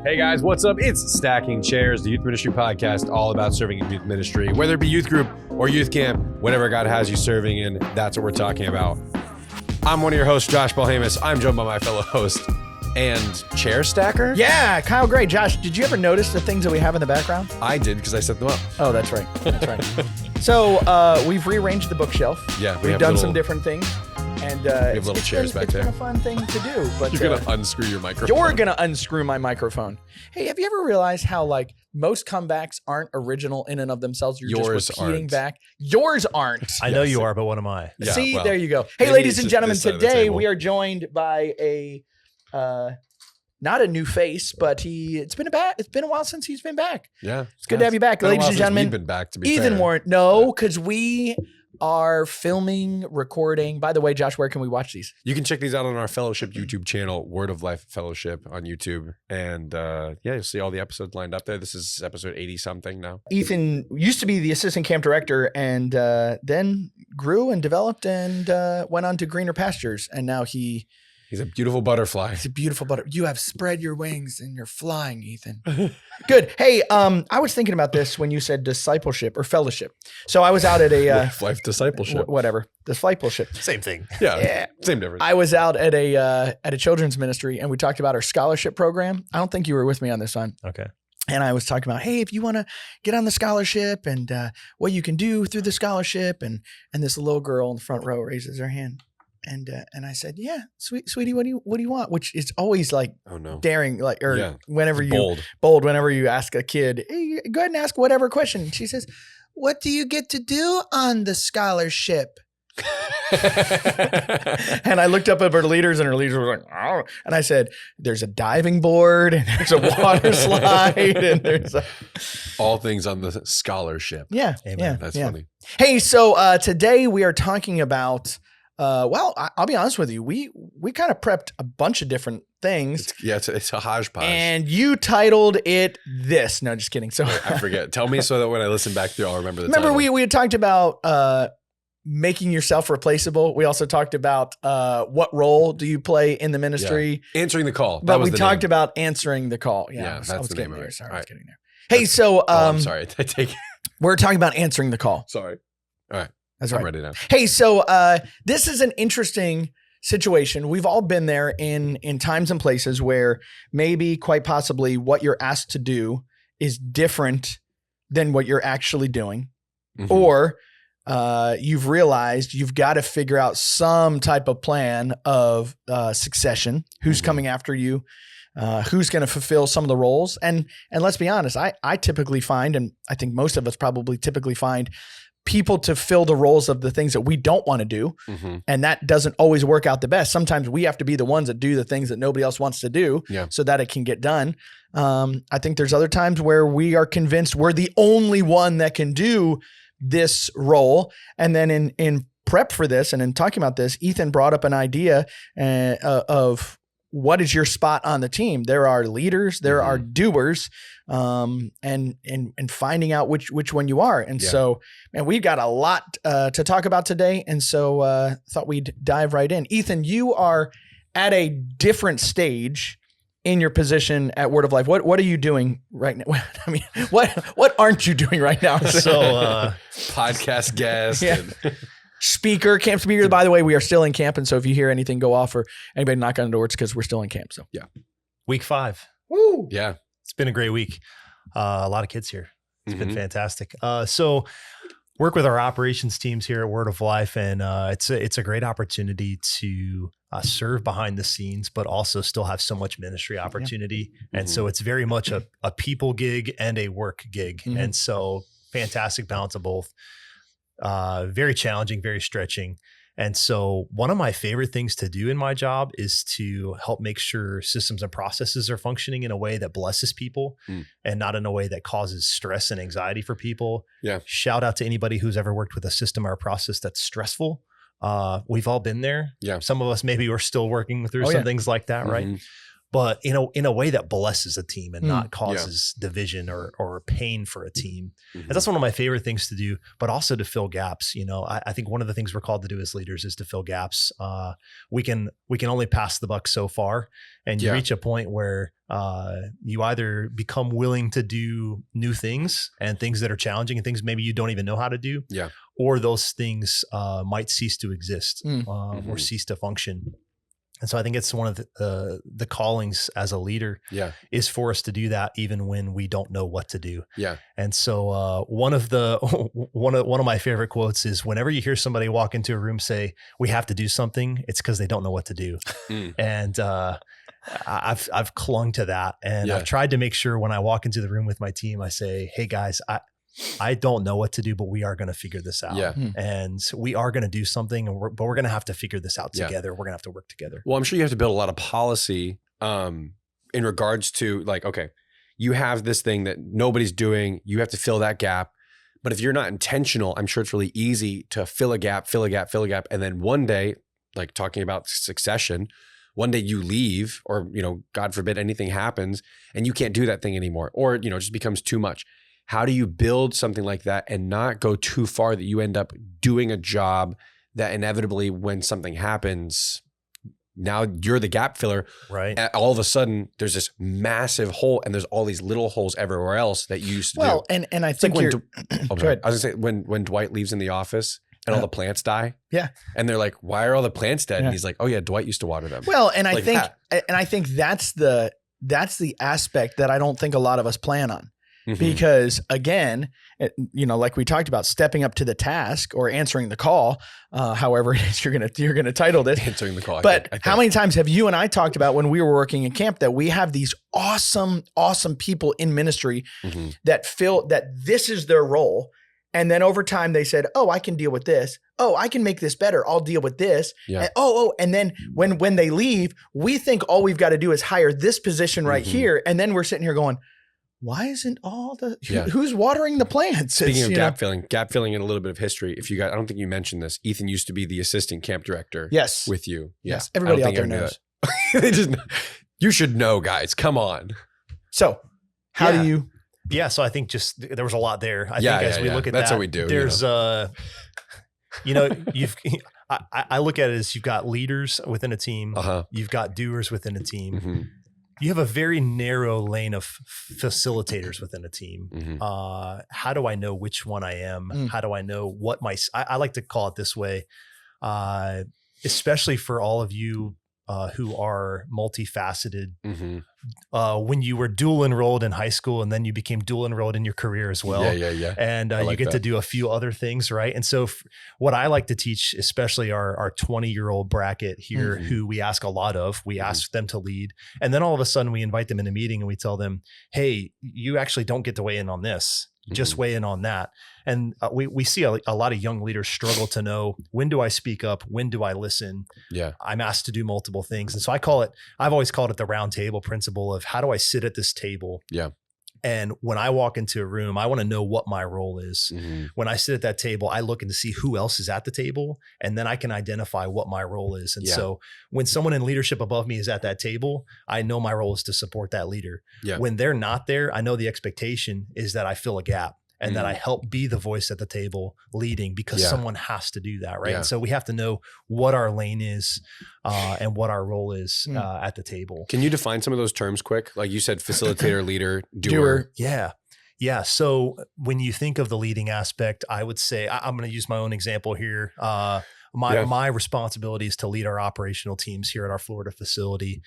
Hey guys, what's up? It's Stacking Chairs, the youth ministry podcast, all about serving in youth ministry, whether it be youth group or youth camp, whatever God has you serving in, that's what we're talking about. I'm one of your hosts, Josh Balhamus. I'm joined by my fellow host and chair stacker. Yeah, Kyle Gray. Josh, did you ever notice the things that we have in the background? I did because I set them up. Oh, that's right. That's right. So we've rearranged the bookshelf. Yeah, we've done some different things. And we have little chairs back there. It's been a fun thing to do. But you're going to unscrew your microphone. You're going to unscrew my microphone. Hey, have you ever realized how like most comebacks aren't original in and of themselves? You're Yours just repeating aren't. Back. Yours aren't. I know you are, but what am I? Yeah, See, well, there you go. Hey, ladies and gentlemen, today we are joined by a not a new face, but it's been a while since he's been back. Yeah. It's good to have you back, ladies and gentlemen. We've been back, to be Ethan fair. Warren. No, because we are filming, recording. By the way, Josh, where can we watch these? You can check these out on our fellowship YouTube channel, Word of Life Fellowship on YouTube. And you'll see all the episodes lined up there. This is episode 80 something now. Ethan used to be the assistant camp director and then grew and developed and went on to greener pastures. And now he's a beautiful butterfly. He's a beautiful butterfly. You have spread your wings and you're flying, Ethan. Good. Hey, I was thinking about this when you said discipleship or fellowship. So I was out at a life discipleship, whatever, discipleship. Same thing. Yeah, same difference. I was out at a children's ministry and we talked about our scholarship program. I don't think you were with me on this one. Okay. And I was talking about, hey, if you want to get on the scholarship and what you can do through the scholarship, and this little girl in the front row raises her hand. And I said, yeah, sweetie, what do you want? Which is always like daring, like, or whenever you bold, whenever you ask a kid, hey, go ahead and ask whatever question. She says, what do you get to do on the scholarship? And I looked up at her leaders and her leaders were like, oh, and I said, there's a diving board and there's a water slide and there's all things on the scholarship. Yeah. Amen. Yeah. That's funny. Hey, so today we are talking about I'll be honest with you. We kind of prepped a bunch of different things. It's a hodgepodge. And you titled it this. No, just kidding. So I forget. Tell me so that when I listen back through, I'll remember the Remember, title. we had talked about making yourself replaceable. We also talked about what role do you play in the ministry? Yeah. Answering the call. But we talked about answering the call. Yeah, that's the name of it. Sorry, I was getting there. Hey, so I'm sorry. I take it. We're talking about answering the call. Sorry. All right. That's right. I'm ready now. Hey, so this is an interesting situation. We've all been there in times and places where maybe quite possibly what you're asked to do is different than what you're actually doing. Mm-hmm. Or you've realized you've got to figure out some type of plan of succession. Who's coming after you? Who's going to fulfill some of the roles? And let's be honest, I typically find, and I think most of us probably typically find, people to fill the roles of the things that we don't want to do. Mm-hmm. And that doesn't always work out the best. Sometimes we have to be the ones that do the things that nobody else wants to do so that it can get done. I think there's other times where we are convinced we're the only one that can do this role. And then in prep for this and in talking about this, Ethan brought up an idea of what is your spot on the team? There are leaders, there are doers, and finding out which one you are. And so, man, we've got a lot to talk about today. And so thought we'd dive right in. Ethan, you are at a different stage in your position at Word of Life. What are you doing right now? I mean, what aren't you doing right now? So podcast guest. And camp speaker. By the way, we are still in camp. And so if you hear anything go off or anybody knock on the door, it's because we're still in camp. So week 5. Woo. Yeah. It's been a great week. A lot of kids here. It's been fantastic. So work with our operations teams here at Word of Life. And it's a great opportunity to serve behind the scenes, but also still have so much ministry opportunity. Yeah. And so it's very much a people gig and a work gig. Mm-hmm. And so fantastic balance of both. Very challenging, very stretching. And so one of my favorite things to do in my job is to help make sure systems and processes are functioning in a way that blesses people and not in a way that causes stress and anxiety for people. Yeah. Shout out to anybody who's ever worked with a system or a process that's stressful. We've all been there. Yeah. Some of us maybe we're still working through some things like that, right? but in a way that blesses a team and not causes division or pain for a team. And that's one of my favorite things to do, but also to fill gaps. I think one of the things we're called to do as leaders is to fill gaps. We can only pass the buck so far, and you reach a point where you either become willing to do new things and things that are challenging and things maybe you don't even know how to do, or those things might cease to exist or cease to function. And so I think it's one of the callings as a leader is for us to do that even when we don't know what to do. Yeah. And so one of my favorite quotes is, whenever you hear somebody walk into a room say, "We have to do something," it's because they don't know what to do. And I've clung to that, and I've tried to make sure when I walk into the room with my team, I say, "Hey guys, I don't know what to do, but we are going to figure this out. And we are going to do something, but we're going to have to figure this out together. We're going to have to work together." Well, I'm sure you have to build a lot of policy in regards to, like, okay, you have this thing that nobody's doing. You have to fill that gap. But if you're not intentional, I'm sure it's really easy to fill a gap. And then one day, like talking about succession, one day you leave, or, God forbid anything happens and you can't do that thing anymore, or, it just becomes too much. How do you build something like that and not go too far that you end up doing a job that inevitably, when something happens, now you're the gap filler, right? All of a sudden there's this massive hole, and there's all these little holes everywhere else that you used to do. And I think like I was gonna say, when Dwight leaves in the office and all the plants die. Yeah. And they're like, "Why are all the plants dead?" And he's like, "Oh yeah, Dwight used to water them." Well, and I think that's the aspect that I don't think a lot of us plan on. Because again, like we talked about, stepping up to the task or answering the call, however it is you're gonna title this, answering the call. But I think. How many times have you and I talked about, when we were working in camp, that we have these awesome people in ministry that feel that this is their role, and then over time they said, "Oh, I can deal with this. Oh, I can make this better. I'll deal with this." Yeah. And then when they leave, we think all we've got to do is hire this position right here, and then we're sitting here going, why isn't who's watering the plants? Speaking of gap filling in a little bit of history, I don't think you mentioned this. Ethan used to be the assistant camp director. Yes. With you. Yes. Everybody out there knows. You should know, guys. Come on. So how do you? Yeah. So I think there was a lot there. I think as we look at that's what we do. There's I look at it as, you've got leaders within a team. You've got doers within a team. You have a very narrow lane of facilitators within a team. How do I know which one I am? How do I know what I like to call it this way, especially for all of you who are multifaceted. When you were dual enrolled in high school, and then you became dual enrolled in your career as well. Yeah. And you get to do a few other things, right? And so what I like to teach, especially our 20-year-old bracket here, who we ask a lot of, we ask them to lead. And then all of a sudden we invite them in a meeting and we tell them, "Hey, you actually don't get to weigh in on this. Just weigh in on that." And we see a lot of young leaders struggle to know, when do I speak up? When do I listen? Yeah. I'm asked to do multiple things. And so I've always called it the round table principle of, how do I sit at this table? Yeah. And when I walk into a room, I want to know what my role is. When I sit at that table, I look to see who else is at the table, and then I can identify what my role is. And so when someone in leadership above me is at that table, I know my role is to support that leader. Yeah. When they're not there, I know the expectation is that I fill a gap, and that I help be the voice at the table leading, because someone has to do that, right? And so we have to know what our lane is and what our role is at the table. Can you define some of those terms quick? Like you said, facilitator, leader, doer. Yeah. So when you think of the leading aspect, I would say, I'm going to use my own example here. My responsibility is to lead our operational teams here at our Florida facility.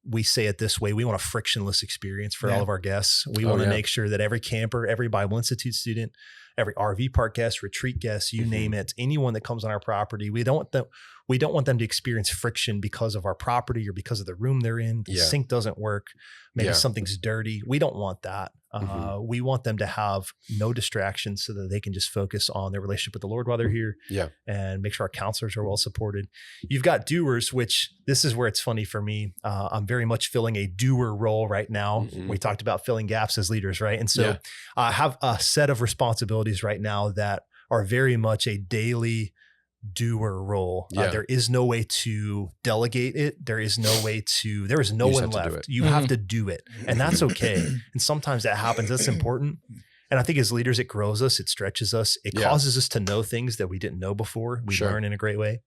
We say it this way: we want a frictionless experience for all of our guests. We want to make sure that every camper, every Bible Institute student, every RV park guest, retreat guest, you name it, anyone that comes on our property, we don't want them to experience friction because of our property or because of the room they're in. The sink doesn't work. Maybe something's dirty. We don't want that. We want them to have no distractions so that they can just focus on their relationship with the Lord while they're here, and make sure our counselors are well supported. You've got doers, which this is where it's funny for me. I'm very much filling a doer role right now. We talked about filling gaps as leaders, right? And so I have a set of responsibilities right now that are very much a daily doer role. Yeah. There is no way to delegate it. There is no one left. You have to do it. And that's okay. And sometimes that happens. That's important. And I think as leaders, it grows us, it stretches us, it causes us to know things that we didn't know before. We learn in a great way.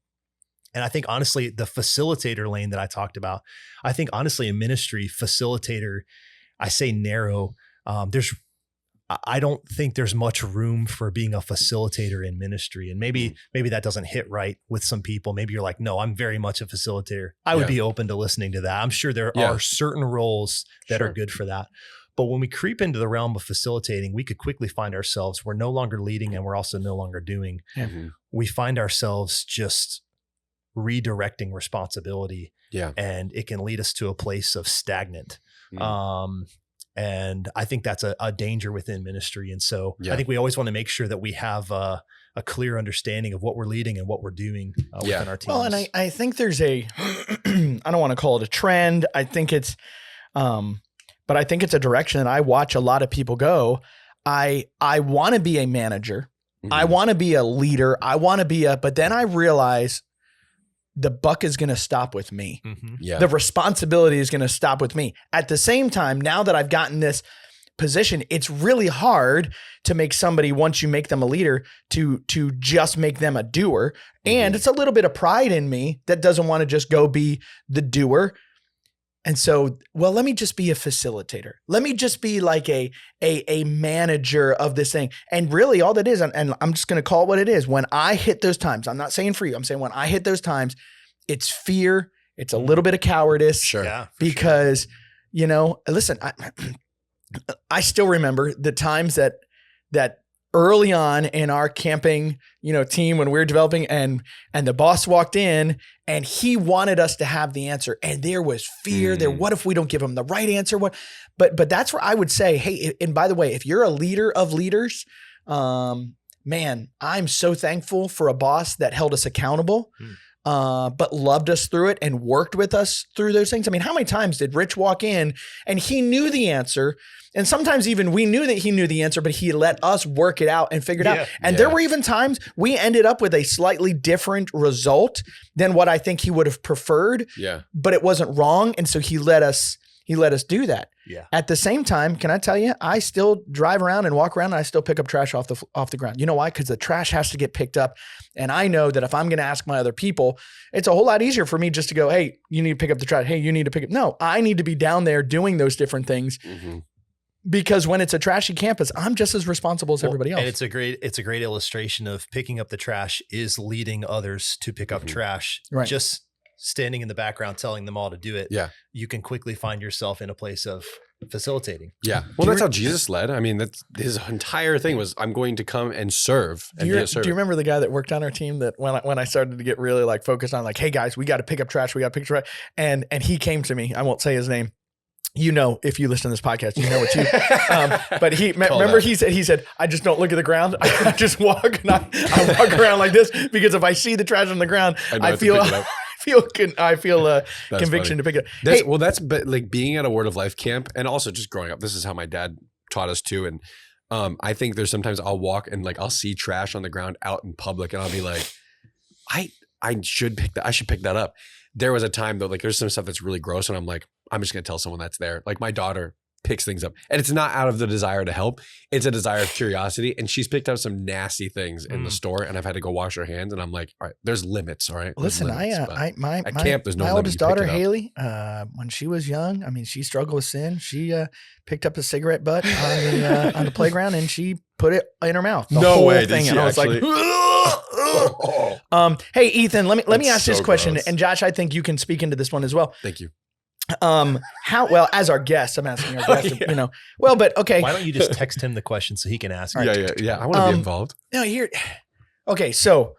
And I think honestly, the facilitator lane that I talked about, I think honestly in ministry, facilitator, I say narrow. I don't think there's much room for being a facilitator in ministry. And maybe that doesn't hit right with some people. Maybe you're like, no, I'm very much a facilitator. I would be open to listening to that. I'm sure there are certain roles that are good for that. But when we creep into the realm of facilitating, we could quickly find ourselves, we're no longer leading and we're also no longer doing. Mm-hmm. We find ourselves just redirecting responsibility. Yeah. And it can lead us to a place of stagnant. Mm. And I think that's a danger within ministry. And so I think we always want to make sure that we have a clear understanding of what we're leading and what we're doing within our teams. Well, and I think there's I don't want to call it a trend. I think it's, but I think it's a direction that I watch a lot of people go. I want to be a manager. Mm-hmm. I want to be a leader. But then I realize the buck is going to stop with me. Mm-hmm. Yeah. The responsibility is going to stop with me. At the same time, now that I've gotten this position, it's really hard to make somebody, once you make them a leader, to just make them a doer. Mm-hmm. And it's a little bit of pride in me that doesn't want to just go be the doer. And so, well, let me just be a facilitator. Let me just be like a manager of this thing. And really all that is, and I'm just going to call it what it is. When I hit those times, I'm not saying for you, I'm saying when I hit those times, it's fear. It's a little bit of cowardice. Sure. Yeah, because, listen, I still remember the times that early on in our camping, team when we were developing and the boss walked in and he wanted us to have the answer and there was fear there. What if we don't give him the right answer? But that's where I would say, hey, and by the way, if you're a leader of leaders, man, I'm so thankful for a boss that held us accountable, but loved us through it and worked with us through those things. I mean, how many times did Rich walk in and he knew the answer? And sometimes even we knew that he knew the answer, but he let us work it out and figure it out. And there were even times we ended up with a slightly different result than what I think he would have preferred. Yeah. But it wasn't wrong. And so he let us do that. Yeah. At the same time, can I tell you, I still drive around and walk around and I still pick up trash off the ground. You know why? Because the trash has to get picked up. And I know that if I'm going to ask my other people, it's a whole lot easier for me just to go, hey, you need to pick up the trash. Hey, you need to pick up. No, I need to be down there doing those different things. Mm-hmm. Because when it's a trashy campus, I'm just as responsible as everybody else. And it's a great illustration of picking up the trash is leading others to pick up trash. Right. Just standing in the background, telling them all to do it. Yeah. You can quickly find yourself in a place of facilitating. Yeah. Well, that's how Jesus led. I mean, that's his entire thing was, I'm going to come and serve. Do you remember the guy that worked on our team that when I started to get really like focused on like, hey guys, we got to pick up trash. We got to pick trash. And he came to me. I won't say his name. If you listen to this podcast, you know it too. But he said, I just don't look at the ground. I just walk and I walk around like this because if I see the trash on the ground, I feel conviction to pick it up. But like being at a Word of Life camp and also just growing up, this is how my dad taught us too. And I think there's sometimes I'll walk and like I'll see trash on the ground out in public and I'll be like, I should pick that up. There was a time though, like there's some stuff that's really gross and I'm like, I'm just going to tell someone that's there. Like my daughter picks things up and it's not out of the desire to help. It's a desire of curiosity. And she's picked up some nasty things in the store and I've had to go wash her hands. And I'm like, all right, there's limits. All right. Listen, at camp, there's no my oldest daughter, Haley, when she was young, I mean, she struggled with sin. She picked up a cigarette butt on the playground and she put it in her mouth. The whole thing. And I was like, hey, Ethan, let me ask this question. Gross. And Josh, I think you can speak into this one as well. Thank you. As our guest, I'm asking our guest, but okay. Why don't you just text him the question so he can ask? Yeah. I want to be involved. No, okay. So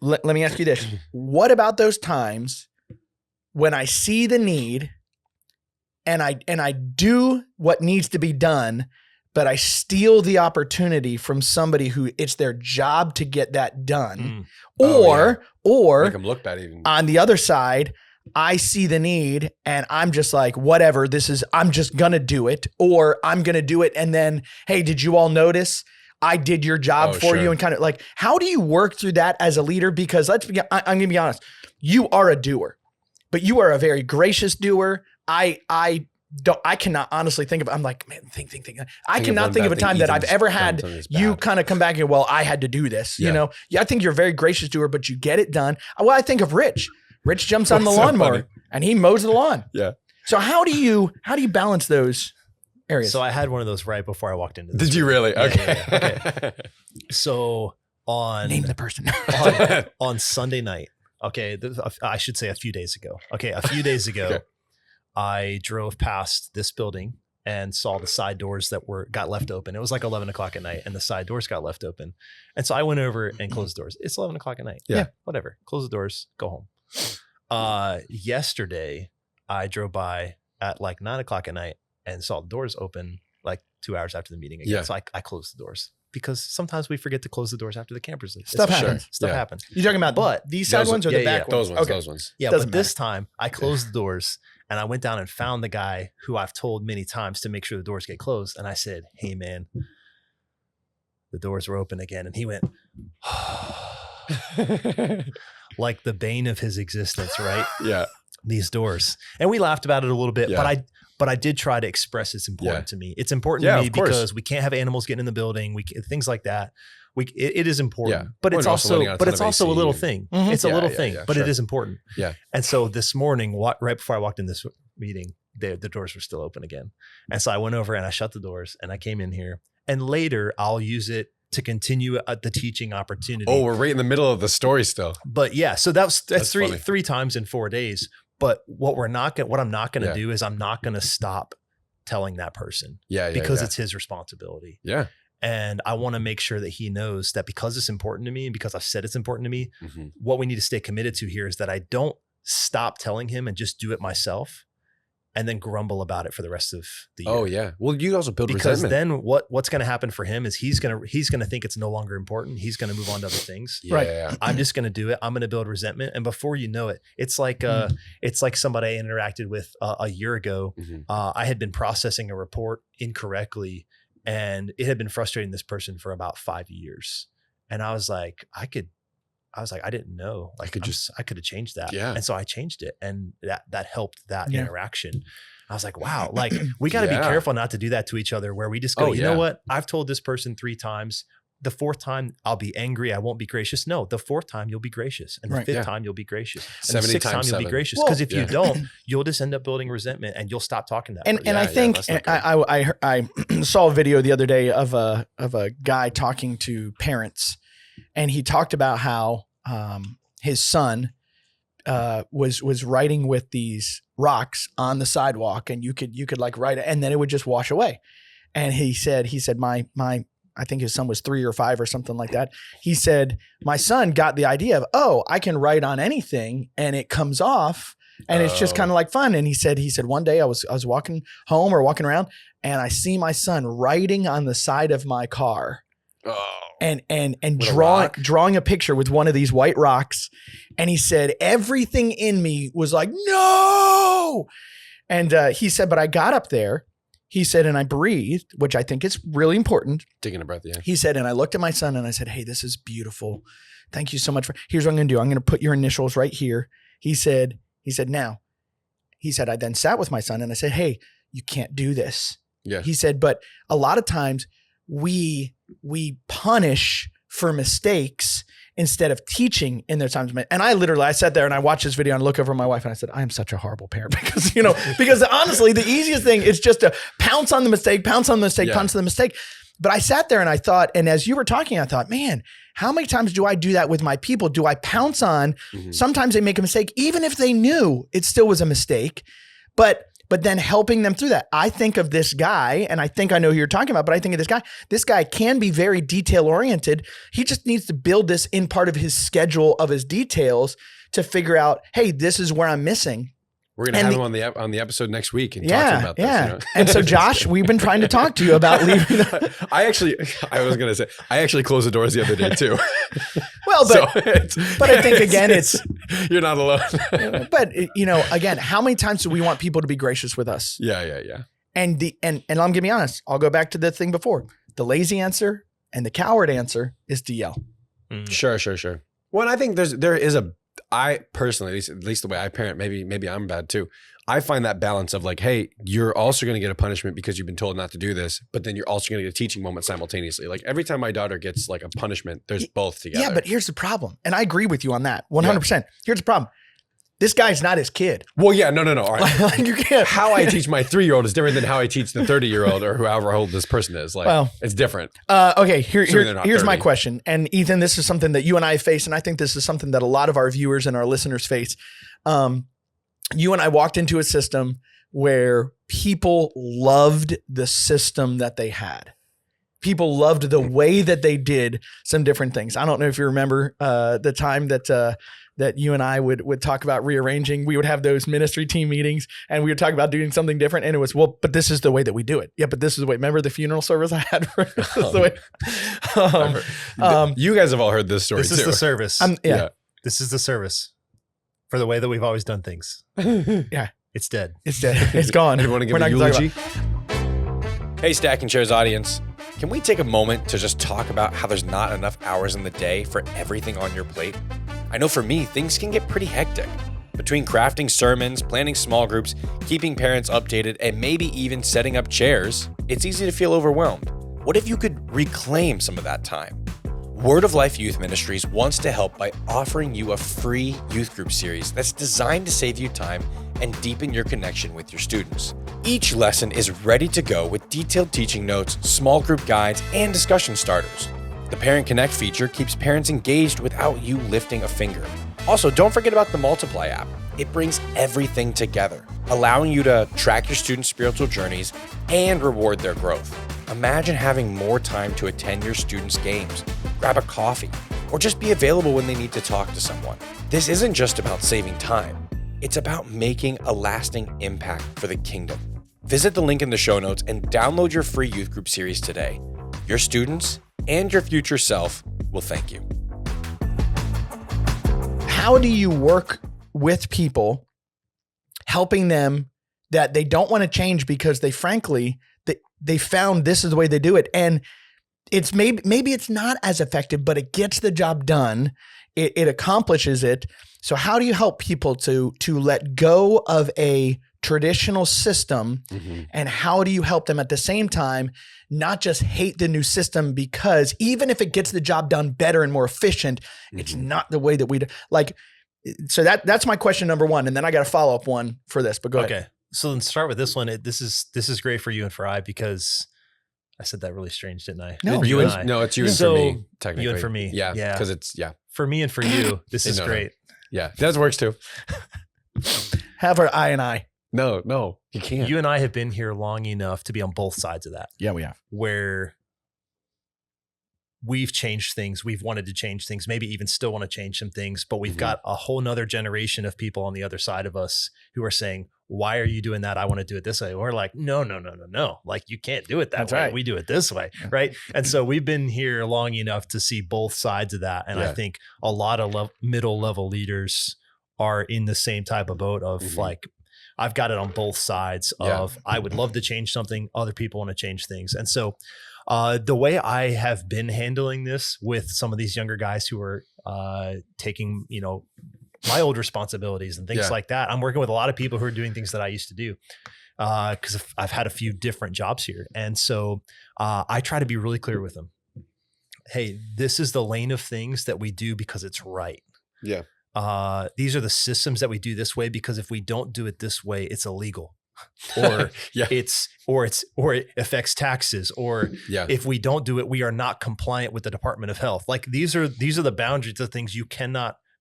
let me ask you this. What about those times when I see the need and I do what needs to be done, but I steal the opportunity from somebody who it's their job to get that done, or make them look bad even. On the other side, I see the need and I'm just like, whatever, I'm just going to do it, or I'm going to do it. And then, hey, did you all notice I did your job for you, and kind of like, how do you work through that as a leader? Because I'm going to be honest, you are a doer, but you are a very gracious doer. I cannot honestly think of, I'm like, man, think. I cannot think of a time that I've ever had you kind of come back and, well, I had to do this, you know? Yeah, I think you're a very gracious doer, but you get it done. Well, I think of Rich. Rich jumps on the lawnmower and he mows the lawn. Yeah. So how do you balance those areas? So I had one of those right before I walked into this. Did you really? Yeah, Okay. Okay. So Name the person. on Sunday night, I should say a few days ago. A few days ago, I drove past this building and saw the side doors that got left open. It was like 11 o'clock at night and the side doors got left open. And so I went over and closed the doors. It's 11 o'clock at night. Yeah. Whatever. Close the doors, go home. Yesterday I drove by at like 9 o'clock at night and saw the doors open like 2 hours after the meeting again. Yeah. So I closed the doors because sometimes we forget to close the doors after the campers leave. Stuff happens. Stuff happens. You talking about these side ones or the back ones? Those ones. Yeah, Doesn't but this time I closed the doors and I went down and found the guy who I've told many times to make sure the doors get closed. And I said, hey man, the doors were open again. And he went, like the bane of his existence, right? Yeah. These doors. And we laughed about it a little bit, Yeah. but I did try to express it's important to me. It's important to me because we can't have animals getting in the building. Things like that. It is important, but it's also a little thing. Mm-hmm. It's a little thing, but sure. It is important. Yeah. And so this morning, right before I walked in this meeting, the doors were still open again. And so I went over and I shut the doors and I came in here, and later I'll use it to continue the teaching opportunity. Oh, we're right in the middle of the story still. But yeah, so that's funny. three times in 4 days. But what I'm not going to do is I'm not going to stop telling that person. Because it's his responsibility. Yeah. And I want to make sure that he knows that because it's important to me and because I've said it's important to me, what we need to stay committed to here is that I don't stop telling him and just do it myself and then grumble about it for the rest of the year. Oh yeah. Well, you also build because resentment. then what's going to happen for him is he's going to think it's no longer important. He's going to move on to other things. Right. Yeah. I'm just going to do it. I'm going to build resentment. And before you know it, it's like somebody I interacted with a year ago. I had been processing a report incorrectly and it had been frustrating this person for about 5 years. And I was like, I didn't know. I could have changed that. Yeah. And so I changed it. And that helped that interaction. I was like, wow, like we got to be careful not to do that to each other where we just go, you know what? I've told this person 3 times. The 4th time I'll be angry. I won't be gracious. No, the 4th time you'll be gracious. And the 5th time you'll be gracious. And the 6th time you'll be gracious. Because if you don't, you'll just end up building resentment and you'll stop talking to that person. And I think I saw a video the other day of a guy talking to parents, and he talked about how his son was writing with these rocks on the sidewalk, and you could like write it and then it would just wash away. And he said my I think his son was 3 or 5 or something like that. He said, my son got the idea of, I can write on anything and it comes off and it's just kind of like fun. And he said one day I was walking home or walking around and I see my son writing on the side of my car. And drawing a picture with one of these white rocks. And he said, everything in me was like, no. And he said, but I got up there. He said, and I breathed, which I think is really important. Taking a breath, yeah. He said, and I looked at my son and I said, hey, this is beautiful. Thank you so much. Here's what I'm going to do. I'm going to put your initials right here. He said, I then sat with my son and I said, hey, you can't do this. Yeah. He said, but a lot of times we punish for mistakes instead of teaching in their times. And I sat there and I watched this video and I look over at my wife and I said, I am such a horrible parent because honestly, the easiest thing is just to pounce on the mistake. But I sat there and I thought, and as you were talking, I thought, man, how many times do I do that with my people? Do I pounce on? Sometimes they make a mistake, even if they knew it still was a mistake, but then helping them through that. I think of this guy, and I think I know who you're talking about, but I think of this guy. This guy can be very detail oriented. He just needs to build this in part of his schedule of his details to figure out, hey, this is where I'm missing. We're going to have him on the episode next week and talk about this. Yeah. And so Josh, we've been trying to talk to you about leaving. I actually closed the doors the other day too. Well, but I think again, you're not alone. But again, how many times do we want people to be gracious with us? Yeah. And I'm going to be honest, I'll go back to the thing before. The lazy answer And the coward answer is to yell. Sure. Well, I think I personally, at least the way I parent, maybe I'm bad too. I find that balance of like, hey, you're also going to get a punishment because you've been told not to do this, but then you're also going to get a teaching moment simultaneously. Like every time my daughter gets like a punishment, there's both together. Yeah, but here's the problem. And I agree with you on that 100%. Yeah. Here's the problem. This guy's not his kid. Well, yeah, no. All right. Like you can't. How I teach my 3-year-old is different than how I teach the 30-year-old or however old this person is. Like, well, it's different. Okay, here's my question. And Ethan, this is something that you and I face, and I think this is something that a lot of our viewers and our listeners face. You and I walked into a system where people loved the system that they had. People loved the way that they did some different things. I don't know if you remember the time that you and I would talk about rearranging. We would have those ministry team meetings and we would talk about doing something different. And it was, well, but this is the way that we do it. Yeah, but this is the way. Remember the funeral service I had? You guys have all heard this story. This is the service. Yeah. This is the service for the way that we've always done things. Yeah. It's dead. It's dead. It's gone. You want to give a eulogy? Hey, Stacking Chairs audience. Can we take a moment to just talk about how there's not enough hours in the day for everything on your plate? I know for me, things can get pretty hectic. Between crafting sermons, planning small groups, keeping parents updated, and maybe even setting up chairs, it's easy to feel overwhelmed. What if you could reclaim some of that time? Word of Life Youth Ministries wants to help by offering you a free youth group series that's designed to save you time and deepen your connection with your students. Each lesson is ready to go with detailed teaching notes, small group guides, and discussion starters. The Parent Connect feature keeps parents engaged without you lifting a finger. Also, don't forget about the Multiply app. It brings everything together, allowing you to track your students' spiritual journeys and reward their growth. Imagine having more time to attend your students' games, grab a coffee, or just be available when they need to talk to someone. This isn't just about saving time. It's about making a lasting impact for the kingdom. Visit the link in the show notes and download your free youth group series today. Your students and your future self will thank you. How do you work with people, helping them that they don't want to change because they frankly, they found this is the way they do it. And it's maybe it's not as effective, but it gets the job done. It accomplishes it. So how do you help people to let go of a traditional system, and how do you help them at the same time not just hate the new system because even if it gets the job done better and more efficient, it's not the way that we do. Like, so that's my question number one, and then I got a follow-up one for this. But go ahead. Okay, so let's start with this one. This is great for you and for I, because I said that really strange, didn't I? No, it's you and for me. Technically, you and for me. Yeah, because it's for me and for you. This is great. Yeah, that works too. Have our I and I. No, you can't. You and I have been here long enough to be on both sides of that. Yeah, we have. Where we've changed things. We've wanted to change things, maybe even still want to change some things, but we've got a whole nother generation of people on the other side of us who are saying, why are you doing that? I want to do it this way. And we're like, no. Like, you can't do it that way. Right. We do it this way. Yeah. Right. And so we've been here long enough to see both sides of that. And I think a lot of middle level leaders are in the same type of boat of like, I've got it on both sides of I would love to change something. Other people want to change things. And so the way I have been handling this with some of these younger guys who are taking, my old responsibilities and things like that. I'm working with a lot of people who are doing things that I used to do because I've had a few different jobs here. And so I try to be really clear with them. Hey, this is the lane of things that we do because it's right. Yeah. These are the systems that we do this way because if we don't do it this way, it's illegal. Or it affects taxes, or if we don't do it, we are not compliant with the Department of Health. Like these are the boundaries of things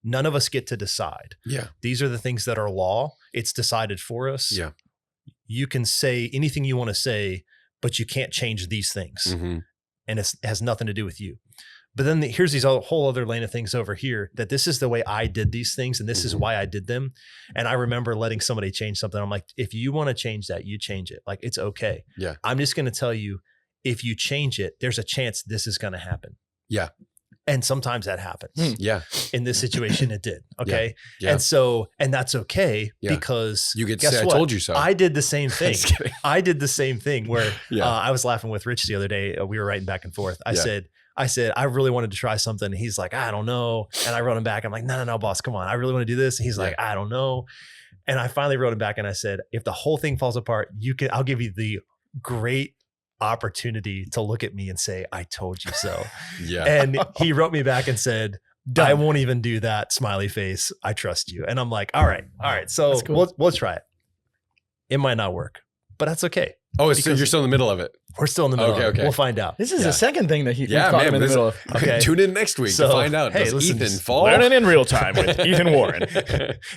none of us get to decide. Yeah. These are the things that are law. It's decided for us. Yeah. You can say anything you want to say, but you can't change these things. And it has nothing to do with you. But then here's these whole other lane of things over here that this is the way I did these things. And this is why I did them. And I remember letting somebody change something. I'm like, if you want to change that, you change it. Like, it's okay. Yeah. I'm just going to tell you, if you change it, there's a chance this is going to happen. Yeah. And sometimes that happens. Yeah. In this situation, it did. Okay. Yeah. And that's okay because you get to say, I told you so. I did the same thing. I did the same thing where I was laughing with Rich the other day. We were writing back and forth. I said, I said, I really wanted to try something. And he's like, I don't know. And I wrote him back. I'm like, no, boss, come on. I really want to do this. And he's like, I don't know. And I finally wrote him back and I said, if the whole thing falls apart, I'll give you the great opportunity to look at me and say, I told you so. And he wrote me back and said, I won't even do that, smiley face. I trust you. And I'm like, all right. So cool. we'll try it. It might not work, but that's okay. Oh, so you're still in the middle of it. We're still in the middle of it. We'll find out. This is the second thing that we've caught him in the middle of. Okay. Tune in next week to find out. Hey, does Ethan fall? Learning in real time with Ethan Warren.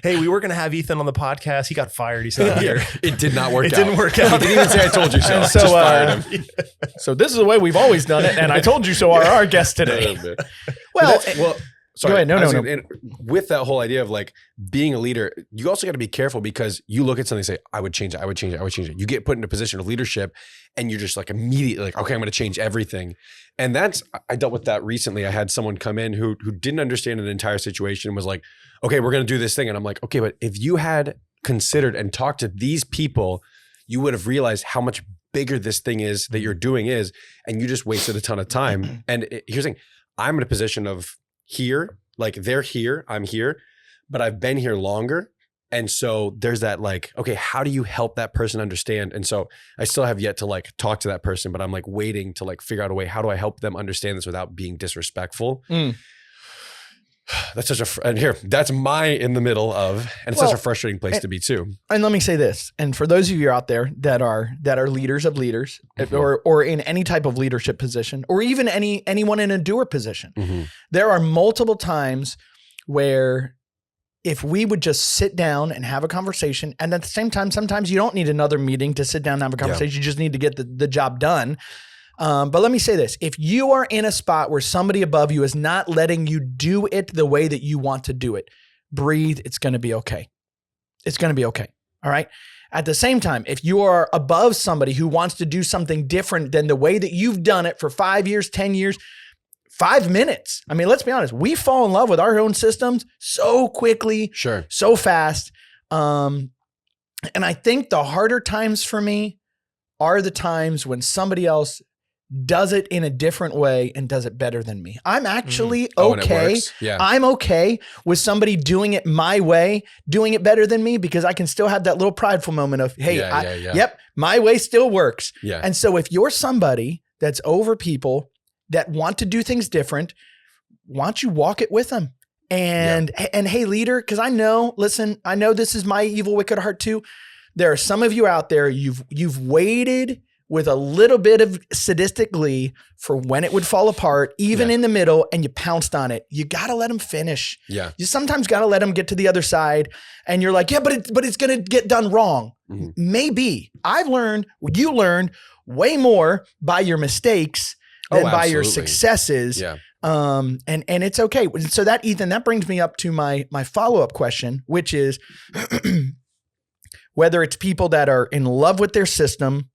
Hey, we were going to have Ethan on the podcast. He got fired. He's not here. It did not work out. It didn't work out. He didn't even say I told you so. So, just fired him. So this is the way we've always done it. And I told you so are our guests today. Well, sorry. Go ahead. No. And with that whole idea of like being a leader, you also got to be careful because you look at something and say, I would change it. You get put in a position of leadership and you're just like immediately like, okay, I'm going to change everything. And I dealt with that recently. I had someone come in who didn't understand an entire situation and was like, okay, we're going to do this thing. And I'm like, okay, but if you had considered and talked to these people, you would have realized how much bigger this thing is that you're doing is, and you just wasted a ton of time. And here's the thing, I'm in a position of here, like they're here, I'm here, but I've been here longer. And so there's that like, okay, how do you help that person understand? And so I still have yet to like talk to that person, but I'm like waiting to like figure out a way, how do I help them understand this without being disrespectful? That's that's my in the middle of, and it's such a frustrating place to be too. And let me say this, and for those of you out there that are leaders of leaders, or in any type of leadership position, or even anyone in a doer position, there are multiple times where if we would just sit down and have a conversation, and at the same time, sometimes you don't need another meeting to sit down and have a conversation. You just need to get the job done. But let me say this, if you are in a spot where somebody above you is not letting you do it the way that you want to do it, breathe, it's going to be okay. It's going to be okay. All right. At the same time, if you are above somebody who wants to do something different than the way that you've done it for 5 years, 10 years, 5 minutes. I mean, let's be honest. We fall in love with our own systems so quickly, so fast. And I think the harder times for me are the times when somebody else does it in a different way and does it better than me. I'm actually okay. I'm okay with somebody doing it my way, doing it better than me, because I can still have that little prideful moment of, hey, yep, my way still works. And so if you're somebody that's over people that want to do things different, why don't you walk it with them? And hey, leader, because I know this is my evil, wicked heart too. There are some of you out there, you've waited with a little bit of sadistic glee for when it would fall apart, even in the middle, and you pounced on it. You got to let them finish. You sometimes got to let them get to the other side. And you're like, but it's going to get done wrong. Maybe. You learned way more by your mistakes than by your successes. And it's okay. So Ethan, that brings me up to my follow-up question, which is whether it's people that are in love with their system,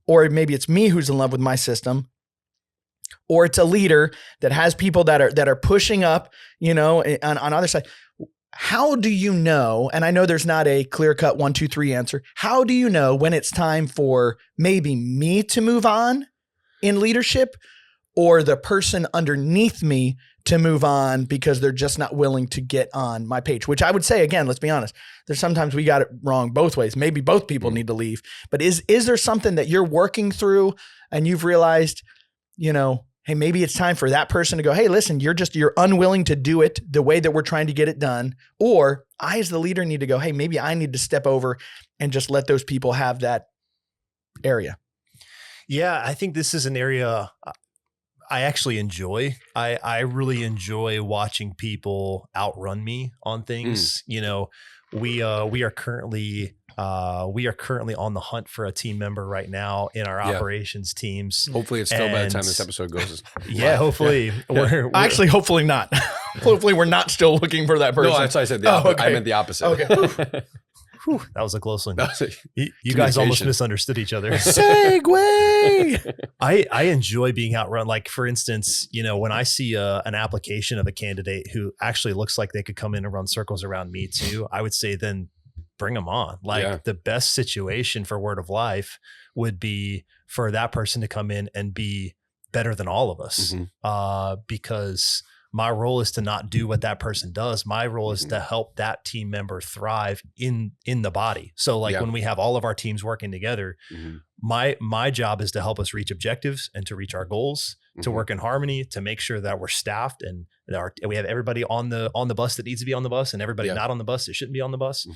or maybe it's me who's in love with my system, or it's a leader that has people that are pushing up, on either side. How do you know, and I know there's not a clear-cut 1, 2, 3 answer. How do you know when it's time for maybe me to move on in leadership, or the person underneath me to move on because they're just not willing to get on my page? Which I would say, again, let's be honest, there's sometimes we got it wrong both ways. Maybe both people need to leave. But is there something that you're working through and you've realized, hey, maybe it's time for that person to go, hey, listen, you're unwilling to do it the way that we're trying to get it done. Or I, as the leader, need to go, hey, maybe I need to step over and just let those people have that area. Yeah, I think this is an area I actually enjoy. I really enjoy watching people outrun me on things. We are currently on the hunt for a team member right now in our operations teams. Hopefully it's filled by the time this episode goes. Hopefully. We're actually, hopefully not. Hopefully we're not still looking for that person. No, that's why I said I meant the opposite. Okay. Whew, that was a close one. You guys almost misunderstood each other. Segue. I enjoy being outrun. Like, for instance, when I see an application of a candidate who actually looks like they could come in and run circles around me too, I would say then bring them on. The best situation for Word of Life would be for that person to come in and be better than all of us, because my role is to not do what that person does. My role is to help that team member thrive in the body. So like when we have all of our teams working together, my job is to help us reach objectives and to reach our goals, to work in harmony, to make sure that we're staffed and we have everybody on the bus that needs to be on the bus and everybody not on the bus that shouldn't be on the bus.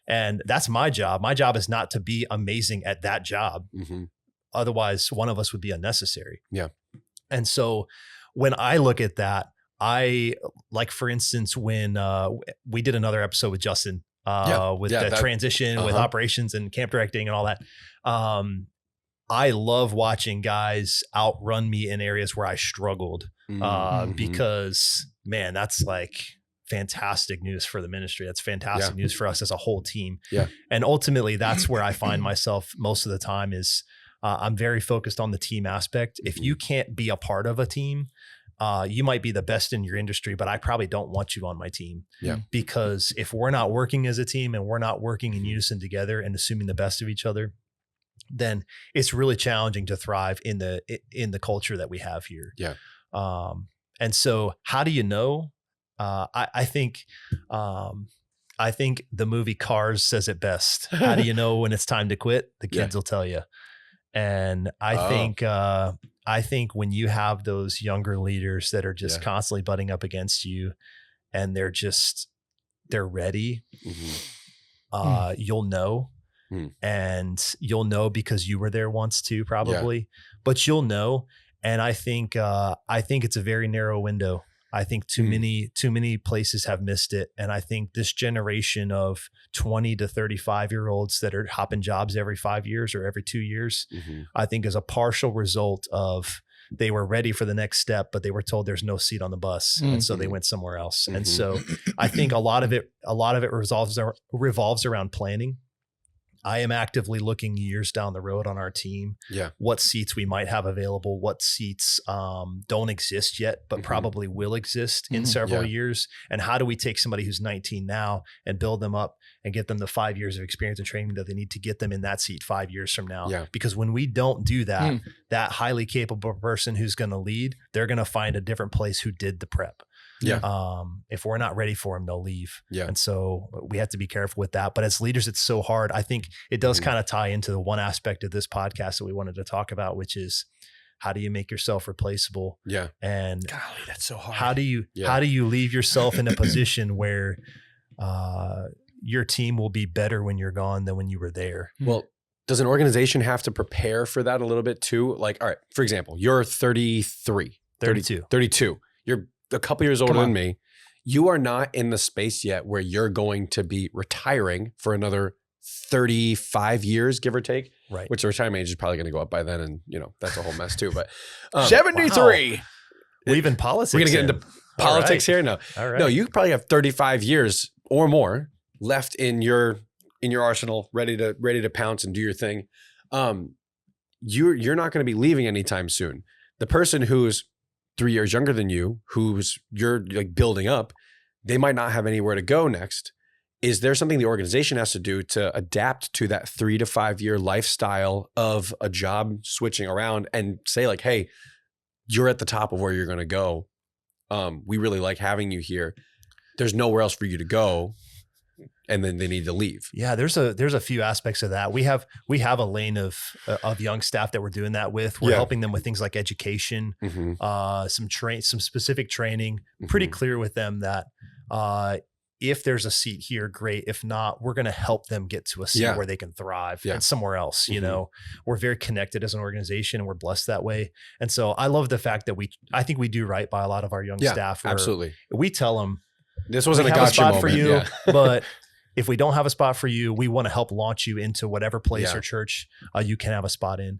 And that's my job. My job is not to be amazing at that job. Otherwise, one of us would be unnecessary. Yeah. And so when I look at that, I like, for instance, when we did another episode with Justin with the transition with operations and camp directing and all that. I love watching guys outrun me in areas where I struggled because, man, that's like fantastic news for the ministry. That's fantastic news for us as a whole team. Yeah. And ultimately, that's where I find myself most of the time is I'm very focused on the team aspect. If you can't be a part of a team, you might be the best in your industry, but I probably don't want you on my team. Yeah. Because if we're not working as a team and we're not working in unison together and assuming the best of each other, then it's really challenging to thrive in the culture that we have here. Yeah. And so how do you know? I think the movie Cars says it best. How do you know when it's time to quit? The kids will tell you. And I think when you have those younger leaders that are just constantly butting up against you and they're ready, you'll know. And you'll know because you were there once too, probably, but you'll know. And I think it's a very narrow window. I think too many places have missed it. And I think this generation of 20 to 35-year-olds that are hopping jobs every 5 years or every 2 years, I think is a partial result of they were ready for the next step, but they were told there's no seat on the bus. And so they went somewhere else. And so I think a lot of it revolves around planning. I am actively looking years down the road on our team, what seats we might have available, what seats don't exist yet, but probably will exist in several years. And how do we take somebody who's 19 now and build them up and get them the 5 years of experience and training that they need to get them in that seat 5 years from now? Yeah. Because when we don't do that, that highly capable person who's going to lead, they're going to find a different place who did the prep. Yeah. If we're not ready for them, they'll leave. Yeah. And so we have to be careful with that. But as leaders, it's so hard. I think it does kind of tie into the one aspect of this podcast that we wanted to talk about, which is how do you make yourself replaceable? Yeah. And golly, that's so hard. How do you leave yourself in a position where your team will be better when you're gone than when you were there? Well, does an organization have to prepare for that a little bit too? Like, all right, for example, you're 32. You're a couple years older than me. You are not in the space yet where you're going to be retiring for another 35 years, give or take. Right. Which the retirement age is probably going to go up by then. And that's a whole mess too, but 73. Wow. We've in politics. We're going to get into politics here. No, no, you probably have 35 years or more left in your arsenal, ready to pounce and do your thing. You're not going to be leaving anytime soon. The person who's 3 years younger than you, you're like building up, they might not have anywhere to go next. Is there something the organization has to do to adapt to that 3 to 5 year lifestyle of a job switching around and say like, hey, you're at the top of where you're going to go. We really like having you here. There's nowhere else for you to go. And then they need to leave. Yeah, there's a few aspects of that. We have a lane of young staff that we're doing that with. We're helping them with things like education, some specific training. Pretty clear with them that if there's a seat here, great. If not, we're going to help them get to a seat where they can thrive and somewhere else. We're very connected as an organization and we're blessed that way. And so I love the fact that I think we do right by a lot of our young staff. Absolutely. We tell them, this wasn't a gotcha moment for you, but if we don't have a spot for you, we want to help launch you into whatever place or church you can have a spot in.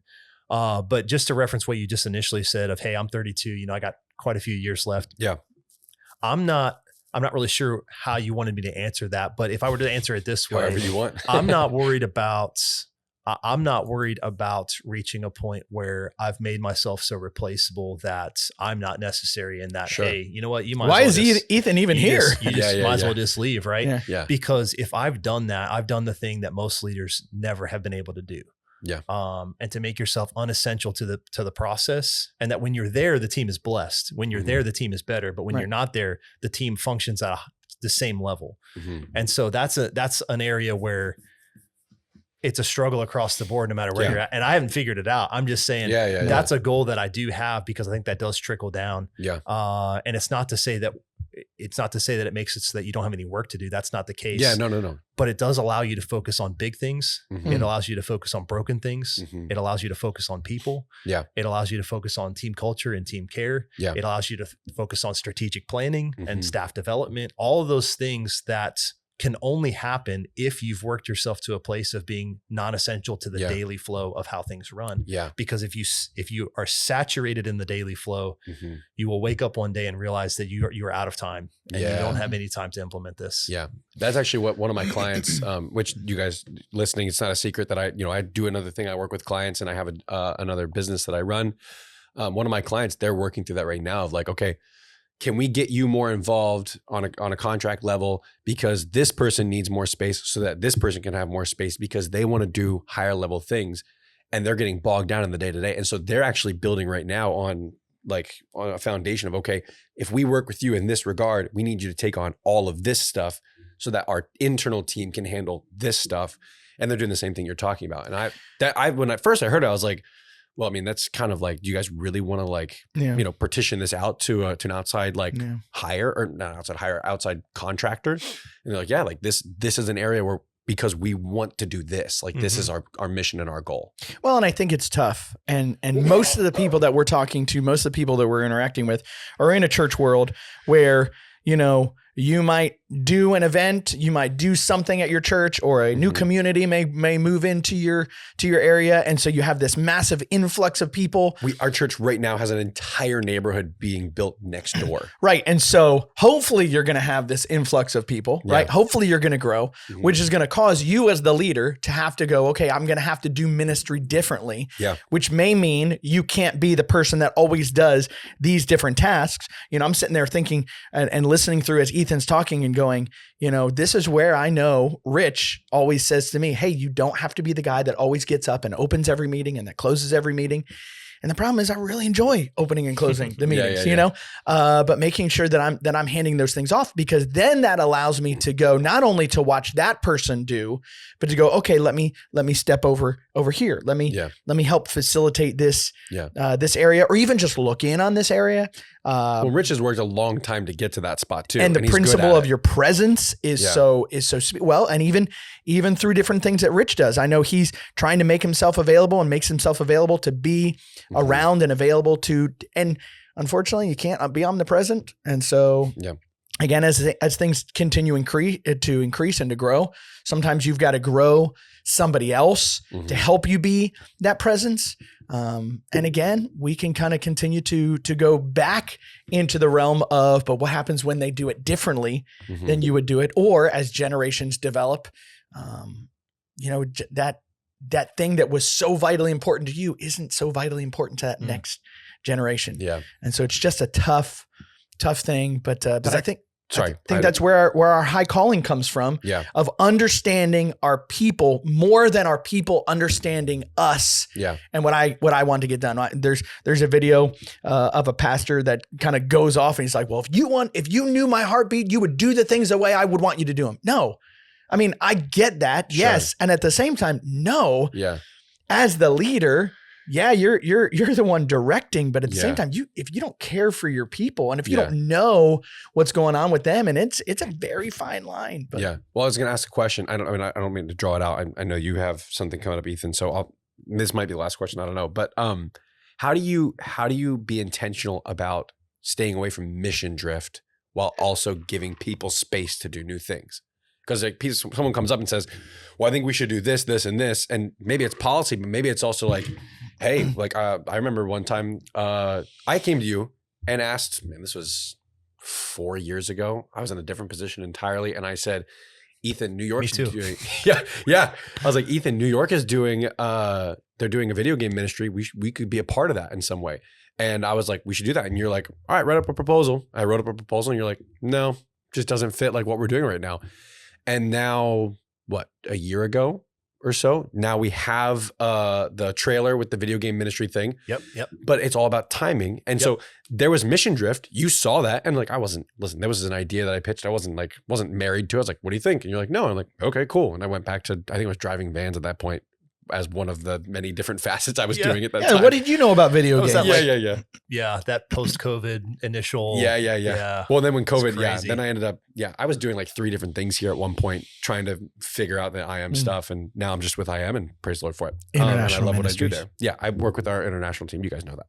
But just to reference what you just initially said of, hey, I'm 32, I got quite a few years left. Yeah. I'm not really sure how you wanted me to answer that, but if I were to answer it this way, however you want. I'm not worried about reaching a point where I've made myself so replaceable that I'm not necessary in that. Sure. Hey, you know what? Why is Ethan even here? You might as well just leave, right? Yeah. Because if I've done that, I've done the thing that most leaders never have been able to do. Yeah. And to make yourself unessential to the process, and that when you're there, the team is blessed. When you're there, the team is better. But when you're not there, the team functions at the same level. And so that's an area where it's a struggle across the board, no matter where you're at. And I haven't figured it out. I'm just saying that's a goal that I do have, because I think that does trickle down. Yeah. And it's not to say that it makes it so that you don't have any work to do. That's not the case. Yeah, no. But it does allow you to focus on big things. It allows you to focus on broken things. It allows you to focus on people. Yeah. It allows you to focus on team culture and team care. Yeah. It allows you to focus on strategic planning and staff development. All of those things that can only happen if you've worked yourself to a place of being non-essential to the daily flow of how things run. Yeah. Because if you are saturated in the daily flow, you will wake up one day and realize that you're out of time and you don't have any time to implement this. Yeah. That's actually what one of my clients, which you guys listening, it's not a secret that I do another thing. I work with clients and I have another business that I run. One of my clients, they're working through that right now of like, okay, can we get you more involved on a contract level, because this person needs more space so that this person can have more space, because they want to do higher level things and they're getting bogged down in the day to day. And so they're actually building right now on a foundation of, okay, if we work with you in this regard, we need you to take on all of this stuff so that our internal team can handle this stuff. And they're doing the same thing you're talking about. And when I first heard it, I was like, well, I mean, that's kind of like, do you guys really want to partition this out to an outside hire, or not outside hire, outside contractor? And they're like, yeah, like this is an area where, because we want to do this, like this is our mission and our goal. Well, and I think it's tough. And most of the people that we're talking to, most of the people that we're interacting with are in a church world where, you might do an event, you might do something at your church, or a new community may move into your area. And so you have this massive influx of people. Our church right now has an entire neighborhood being built next door. Right. And so hopefully you're going to have this influx of people, right? Hopefully you're going to grow, which is going to cause you as the leader to have to go, okay, I'm going to have to do ministry differently, which may mean you can't be the person that always does these different tasks. I'm sitting there thinking and listening through as Ethan's talking and going, this is where I know Rich always says to me, hey, you don't have to be the guy that always gets up and opens every meeting and that closes every meeting. And the problem is I really enjoy opening and closing the meetings, but making sure that I'm handing those things off, because then that allows me to go not only to watch that person do, but to go, okay, let me step over here. Let me help facilitate this, this area, or even just look in on this area. Well, Rich has worked a long time to get to that spot too. And the principle of your presence is so well, and even through different things that Rich does. I know he's trying to make himself available and makes himself available to be around and available to, and unfortunately you can't be omnipresent. And so again, as things continue to increase and to grow, sometimes you've got to grow somebody else to help you be that presence. And again, we can kind of continue to go back into the realm of, but what happens when they do it differently than you would do it? Or as generations develop, that thing that was so vitally important to you isn't so vitally important to that next generation. Yeah. And so it's just a tough thing, but I think that's where our high calling comes from, of understanding our people more than our people understanding us. Yeah. And what I want to get done. There's a video of a pastor that kind of goes off and he's like, well, if you knew my heartbeat, you would do the things the way I would want you to do them. No. I mean, I get that. Sure. Yes. And at the same time, no. Yeah. As the leader, you're the one directing, but at the same time, if you don't care for your people and if you don't know what's going on with them, and it's a very fine line. But. Yeah. Well, I was going to ask a question. I don't mean to draw it out. I know you have something coming up, Ethan. So this might be the last question. I don't know. But how do you be intentional about staying away from mission drift while also giving people space to do new things? Because someone comes up and says, well, I think we should do this, this, and this. And maybe it's policy, but maybe it's also like, hey, I remember one time I came to you and asked, this was 4 years ago. I was in a different position entirely. And I said, Ethan, New York is doing, I was like, Ethan, New York is doing, they're doing a video game ministry. We could be a part of that in some way. And I was like, we should do that. And you're like, all right, write up a proposal. I wrote up a proposal and you're like, no, just doesn't fit like what we're doing right now. And now, a year ago or so. Now we have the trailer with the video game ministry thing. Yep. But it's all about timing. And so there was mission drift. You saw that. And like, there was an idea that I pitched. I wasn't married to it. I was like, what do you think? And you're like, no. I'm like, okay, cool. And I went back to, I think I was driving vans at that point as one of the many different facets I was doing at that time. What did you know about video games? Yeah. That post-COVID initial. Yeah. Well, then when COVID, then I ended up, I was doing like 3 different things here at one point, trying to figure out the IM stuff. And now I'm just with IM, and praise the Lord for it. International and I love ministries. what I do there. Yeah. I work with our international team. You guys know that.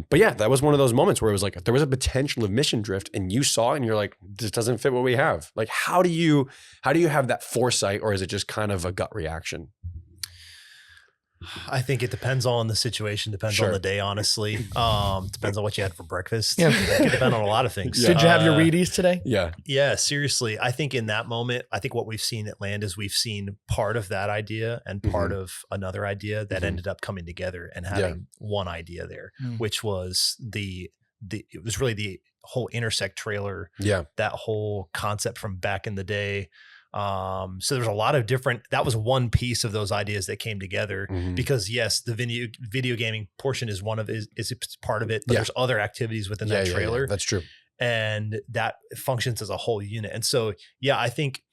But yeah, that was one of those moments where it was like, there was a potential of mission drift, and you saw it and you're like, this doesn't fit what we have. Like, how do you have that foresight, or is it just kind of a gut reaction? I think it depends on the situation, depends on the day, honestly. Depends on what you had for breakfast. Yeah. It can depend on a lot of things. Did you have your Wheaties today? Yeah. Yeah, seriously. I think in that moment, I think what we've seen at Land is we've seen part of that idea and part of another idea that ended up coming together and having one idea there, which was it was really the whole Intersect trailer. Yeah. That whole concept from back in the day. So there's a lot of that was one piece of those ideas that came together because yes, the video gaming portion is is part of it, but there's other activities within that trailer. That's true. And that functions as a whole unit. And so, I think,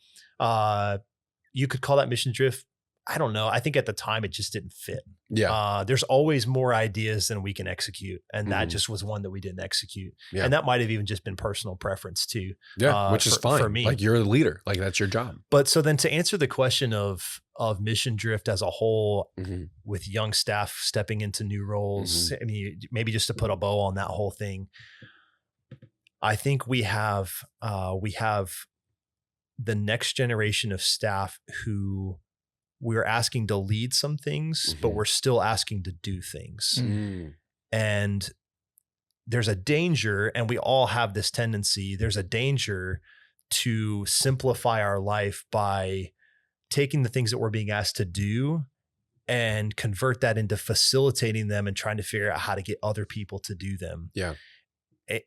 you could call that mission drift. I don't know. I think at the time it just didn't fit. Yeah. There's always more ideas than we can execute. And that just was one that we didn't execute. Yeah. And that might've even just been personal preference too. Yeah. Which is fine for me. Like, you're a leader. Like, that's your job. But so then to answer the question of mission drift as a whole with young staff stepping into new roles, I mean, maybe just to put a bow on that whole thing, I think we have the next generation of staff who we're asking to lead some things, but we're still asking to do things. And there's a danger, and we all have this tendency, there's a danger to simplify our life by taking the things that we're being asked to do and convert that into facilitating them and trying to figure out how to get other people to do them. Yeah.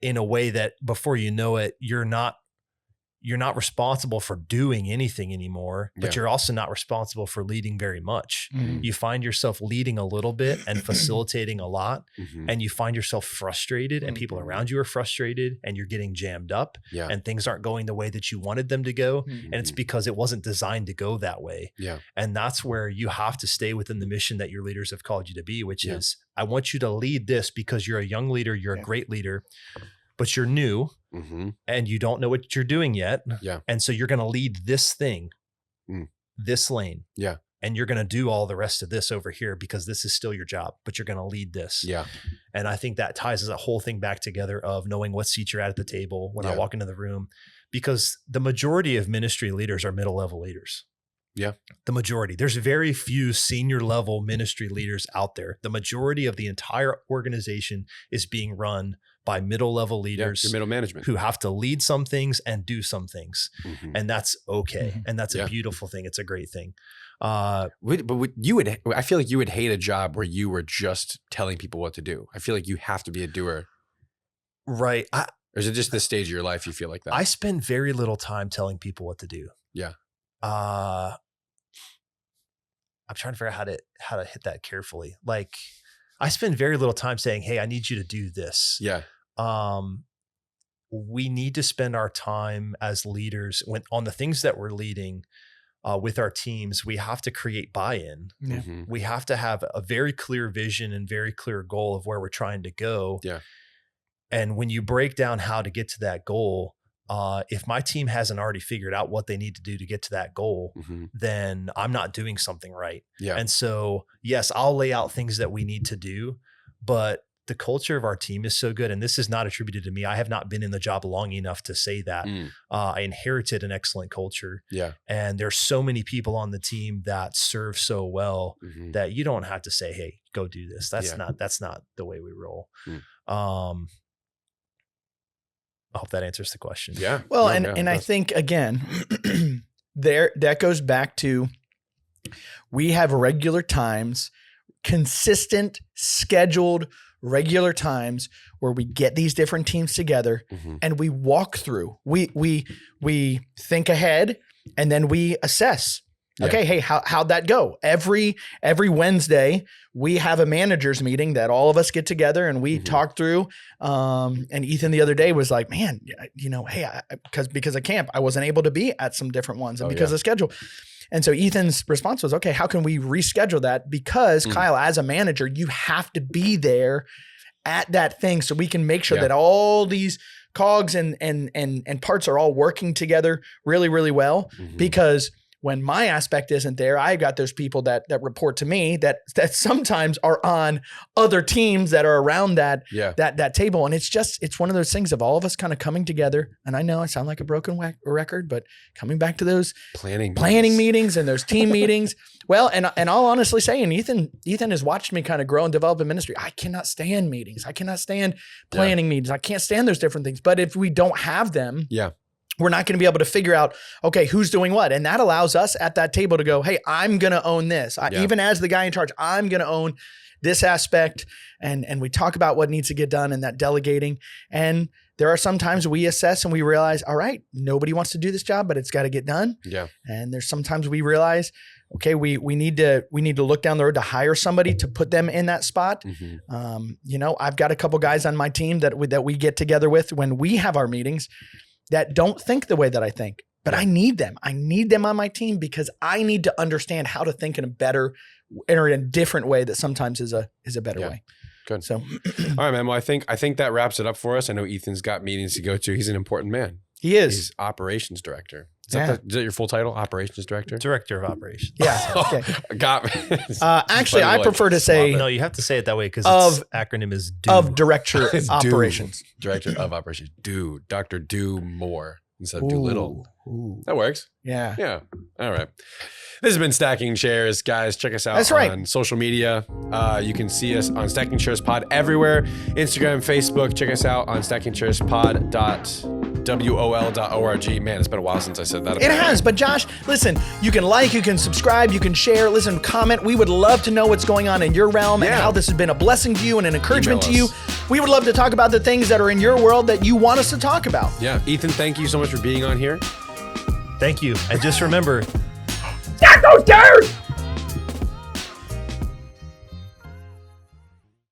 In a way that before you know it, you're not responsible for doing anything anymore, but you're also not responsible for leading very much. You find yourself leading a little bit and facilitating a lot, and you find yourself frustrated, and people around you are frustrated, and you're getting jammed up, and things aren't going the way that you wanted them to go. And it's because it wasn't designed to go that way. Yeah. And that's where you have to stay within the mission that your leaders have called you to be, which is, I want you to lead this because you're a young leader, you're a great leader, but you're new and you don't know what you're doing yet. Yeah. And so you're going to lead this thing, this lane. Yeah. And you're going to do all the rest of this over here because this is still your job, but you're going to lead this. Yeah. And I think that ties that whole thing back together of knowing what seat you're at the table when I walk into the room, because the majority of ministry leaders are middle-level leaders. Yeah. The majority. There's very few senior level ministry leaders out there. The majority of the entire organization is being run by middle level leaders, your middle management, who have to lead some things and do some things. And that's okay. And that's a beautiful thing. It's a great thing. I feel like you would hate a job where you were just telling people what to do. I feel like you have to be a doer. Right. Or is it just this stage of your life you feel like that? I spend very little time telling people what to do. Yeah. I'm trying to figure out how to hit that carefully. Like, I spend very little time saying, hey, I need you to do this. Yeah. We need to spend our time as leaders on the things that we're leading with our teams. We have to create buy-in. We have to have a very clear vision and very clear goal of where we're trying to go. Yeah. And when you break down how to get to that goal, if my team hasn't already figured out what they need to do to get to that goal, then I'm not doing something right. Yeah. And so, yes, I'll lay out things that we need to do, but the culture of our team is so good. And this is not attributed to me. I have not been in the job long enough to say that. I inherited an excellent culture. Yeah. And there's so many people on the team that serve so well that you don't have to say, hey, go do this. That's not the way we roll. I hope that answers the question. Yeah. Well, and I think, again, that goes back to, we have regular times, consistent, scheduled, regular times where we get these different teams together and we walk through. We think ahead, and then we assess. Okay, hey, how'd that go? Every Wednesday we have a managers meeting that all of us get together and we talk through. And Ethan the other day was like, man, hey, because of camp, I wasn't able to be at some different ones and because of schedule. And so Ethan's response was, okay, how can we reschedule that? Because Kyle, as a manager, you have to be there at that thing so we can make sure that all these cogs and parts are all working together really, really well. Because when my aspect isn't there, I got those people that report to me that sometimes are on other teams that are around that table. And it's one of those things of all of us kind of coming together. And I know I sound like a broken record, but coming back to those planning meetings and those team meetings. Well, and I'll honestly say, and Ethan has watched me kind of grow and develop in ministry. I cannot stand meetings. I cannot stand planning meetings. I can't stand those different things. But if we don't have them, we're not going to be able to figure out, okay, who's doing what. And that allows us at that table to go, hey, I'm going to own this. Even as the guy in charge, I'm going to own this aspect. And we talk about what needs to get done and that delegating. And there are some times we assess and we realize, all right, nobody wants to do this job, but it's got to get done. And there's sometimes we realize, okay, we need to look down the road to hire somebody to put them in that spot. I've got a couple guys on my team that we get together with when we have our meetings that don't think the way that I think, but I need them. I need them on my team because I need to understand how to think in a better or in a different way that sometimes is a better way. Good. So, all right, man. Well, I think that wraps it up for us. I know Ethan's got meetings to go to. He's an important man. He is. He's operations director. Is that your full title? Operations director? Director of operations. Yeah. Okay. Got me. Actually, I prefer to say. No, you have to say it that way because its acronym is DO. Of Director of Operations. Director of Operations. Do. Dr. Do More instead of Do Little. That works. Yeah. Yeah. All right. This has been Stacking Chairs. Guys, check us out on social media. You can see us on Stacking Chairs Pod everywhere. Instagram, Facebook. Check us out on stackingchairspod.wol.org. Man, it's been a while since I said that. It has, but Josh, listen, you can like, you can subscribe, you can share, listen, comment. We would love to know what's going on in your realm and how this has been a blessing to you and an encouragement to you. We would love to talk about the things that are in your world that you want us to talk about. Yeah. Ethan, thank you so much for being on here. Thank you. And just remember, stack those chairs!